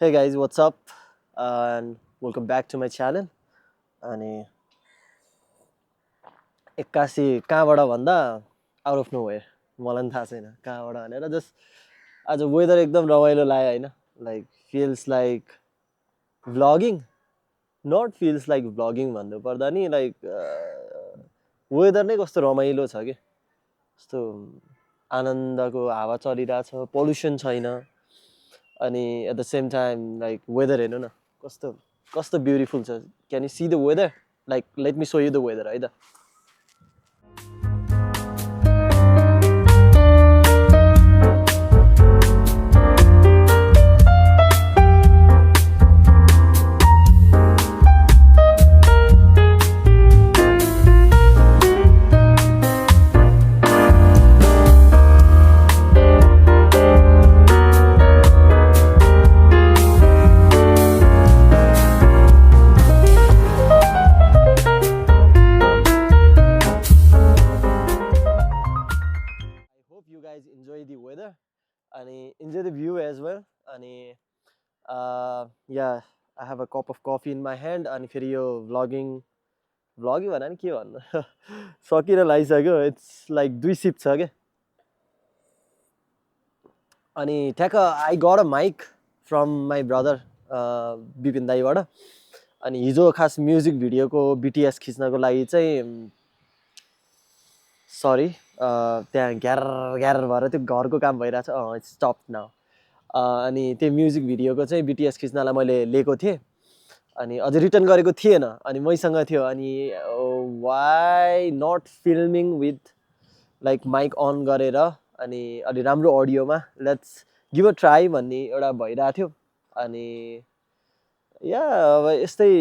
Hey guys, what's up? And welcome back to my channel. अनि एक्कासी कहाँबाट भन्दा आउट अफ नो वेयर मलाई पनि थाहा छैन कहाँबाट भनेर जस्ट आज वेदर एकदम रमाइलो लाग्यो होइन like feels like vlogging not feels like vlogging भन्नु पर्दा नि लाइक वेदर नै कस्तो रमाइलो छ कि कस्तो आनन्दको हावा चलिरहेछ पोल्युसन छैन अनि at the same time like weather हेर्नु न कस्तो कस्तो ब्युटिफुल छ can you see the weather like let me show you the weather है त you guys enjoy the weather and enjoy the view as well and yeah I have a cup of coffee in my hand and फेरि यो vlogging भन्दा नि के भन्नु सकिन लागिसक्यो इट्स लाइक 2 सिफ्ट छ के अनि ठ्याक्क I got a mic from my brother Vipin दाईबाट अनि हिजो खास म्युजिक भिडियोको BTS खिच्नको लागि चाहिँ सरी त्यहाँ ग्यार ग्यार भएर त्यो घरको काम भइरहेछ इट्स स्टप नाउ अनि त्यो म्युजिक भिडियोको चाहिँ BTS खिच्नलाई मैले लिएको थिएँ अनि अझै रिटर्न गरेको थिएन अनि मैसँग थियो अनि why not filming with like mic on गरेर अनि अलि राम्रो अडियोमा लेट्स गिभ अ ट्राई भन्ने एउटा भइरहेको थियो अनि या अब यस्तै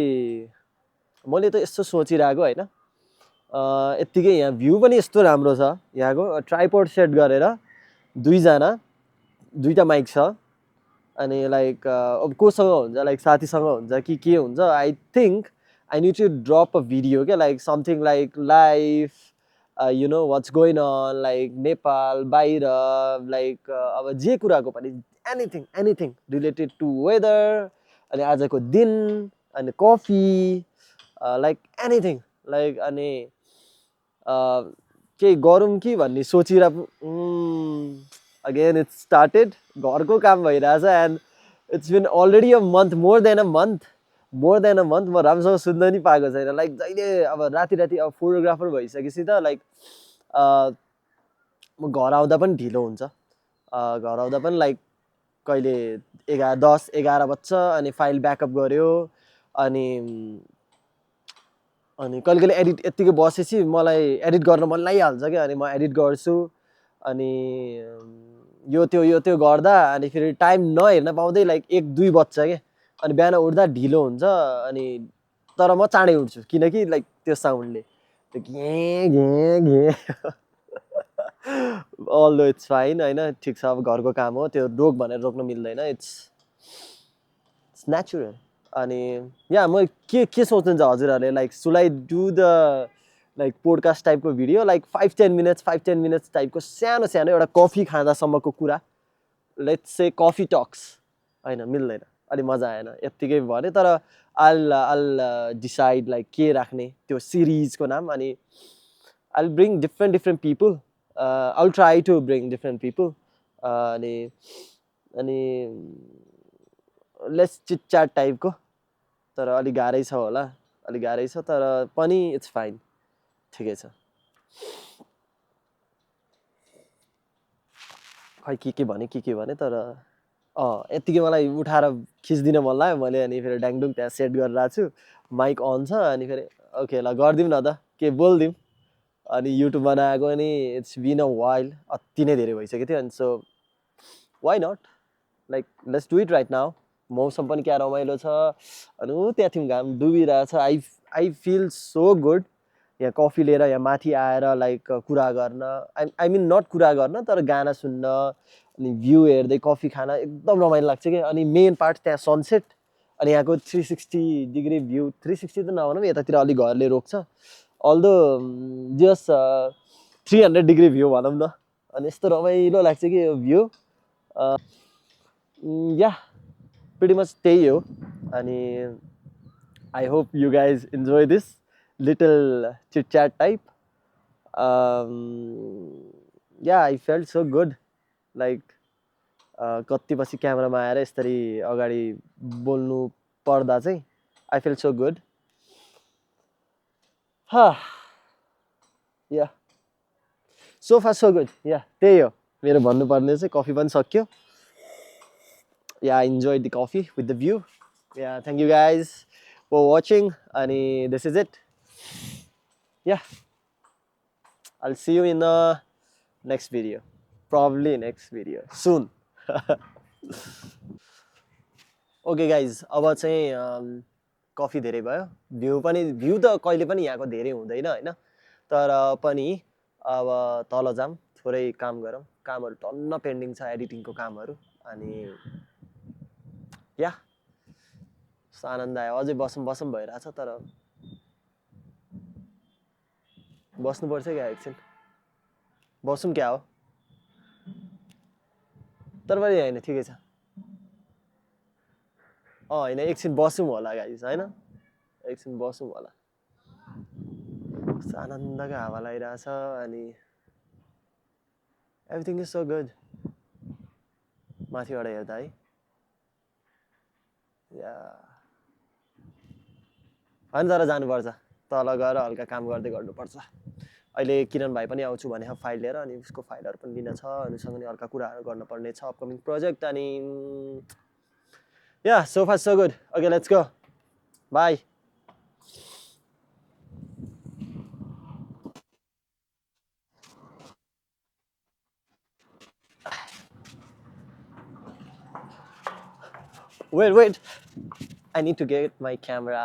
मैले त यस्तो सोचिरहेको होइन यत्तिकै यहाँ भ्यू पनि यस्तो राम्रो छ यहाँको ट्राइपोड सेट गरेर दुईटा माइक छ अनि लाइक अब कोसँग हुन्छ लाइक साथीसँग हुन्छ कि के हुन्छ I think I need to drop a video क्या like something like life you know what's going on like Nepal बाहिर लाइक अब जे कुराको पनि एनिथिङ रिलेटेड टु वेदर अनि आजको दिन अनि कफी लाइक एनिथिङ लाइक अनि केही गरौँ कि भन्ने सोचिरहेको अगेन इट्स स्टार्टेड घरको काम भइरहेछ and it's been already a month more than a month म राम्रोसँग सुन्न नि पाएको छैन लाइक जहिले अब राति अब फोटोग्राफर भइसकेपछि त लाइक म घर आउँदा पनि ढिलो हुन्छ घर आउँदा पनि लाइक कहिले 10-11 बज्छ अनि फाइल ब्याकअप गऱ्यो अनि कहिले एडिट यत्तिकै बसेपछि मलाई एडिट गर्न मन लागिहाल्छ क्या अनि म एडिट गर्छु अनि यो त्यो गर्दा अनि फेरि टाइम नहेर्न पाउँदै लाइक 1-2 बज्छ क्या अनि बिहान उठ्दा ढिलो हुन्छ अनि तर म चाँडै उठ्छु किनकि लाइक त्यो साउन्डले त्यो घे घे अल्दो इट्स फाइन होइन ठिक छ अब घरको काम हो त्यो रोग भनेर रोक्न मिल्दैन इट्स नेचुरल अनि या म के सोच्नुहुन्छ हजुरहरूले like should I do the like podcast टाइपको भिडियो लाइक 5-10 मिनट्स टाइपको सानो एउटा कफी खाँदासम्मको कुरा लेट्स से कफी टक्स होइन मिल्दैन अलि मजा आएन यत्तिकै भने तर आल डिसाइड लाइक के राख्ने त्यो सिरिजको नाम अनि all bring different people all try to bring different people अनि लेस चिटचाट टाइपको तर अलिक गाह्रै छ होला तर पनि इट्स फाइन ठिकै छ खै के भने तर यत्तिकै मलाई उठाएर खिचिदिन मन लाग्यो मैले अनि फेरि ड्याङडुङ त्यहाँ सेट गरेर आएको छु माइक अन छ अनि फेरि ओके ल गरिदिउँ न त के बोलिदिउँ अनि युट्युब बनाएको अनि इट्स बिन अ वाइल अति नै धेरै भइसकेको थियो अनि so why not like let's do it right now मौसम पनि क्या रमाइलो छ अनि त्यहाँ थियौँ घाम डुबिरहेछ आई फिल सो गुड यहाँ कफी लिएर यहाँ माथि आएर लाइक कुरा गर्न आई मिन नट कुरा गर्न तर गाना सुन्न अनि भ्यू हेर्दै कफी खान एकदम रमाइलो लाग्छ कि अनि मेन पार्ट त्यहाँ सनसेट अनि यहाँको 360 डिग्री भ्यू 360 त नभनौँ यतातिर अलिक घरले रोक्छ अल्दो जस्ट 300 डिग्री भ्यू भनौँ न अनि यस्तो रमाइलो लाग्छ कि यो भ्यू या pretty much त्यही हो अनि I hope you guys enjoy this little chit chat type. Yeah, I felt so good. Like कति पछि क्यामेरामा आएर यसरी अगाडि बोल्नु पर्दा चाहिँ I felt so good. Yeah, so far so good. Yeah, त्यही हो मेरो भन्नुपर्ने चाहिँ कफी पनि सक्यो. Yeah, I enjoyed the coffee with the view. Yeah, thank you guys for watching. And this is it. Yeah, I'll see you in the next video. Probably next video soon. Okay guys, अब चाहिँ coffee धेरै भयो. View त कहिले पनि यहाँको धेरै हुँदैन हैन. तर पनि अब तल जाम थोरै काम गरौँ. कामहरु टन्न पेन्डिङ छ एडिटिङको कामहरु अनि या आनन्द आयो अझै बसम भइराछ तर बस्नुपर्छ क्या एकछिन बसौँ क्या हो तर पनि हैन ठिकै छ हैन एकछिन बसौँ होला गाइस हैन एकछिन बसौँ होला आनन्दको हावा लागिराछ अनि एभ्रिथिङ इज सो गुड माथिबाट हेर्दा है या अनि तर जानुपर्छ तल गएर हल्का काम गर्दै गर्नुपर्छ अहिले किरण भाइ पनि आउँछु भने फाइल लिएर अनि उसको फाइलहरु पनि लिन छ अनि सँगै हल्का कुराहरु गर्न पर्ने छ अपकमिङ प्रोजेक्ट अनि या so far so good okay let's go bye wait I need to get my camera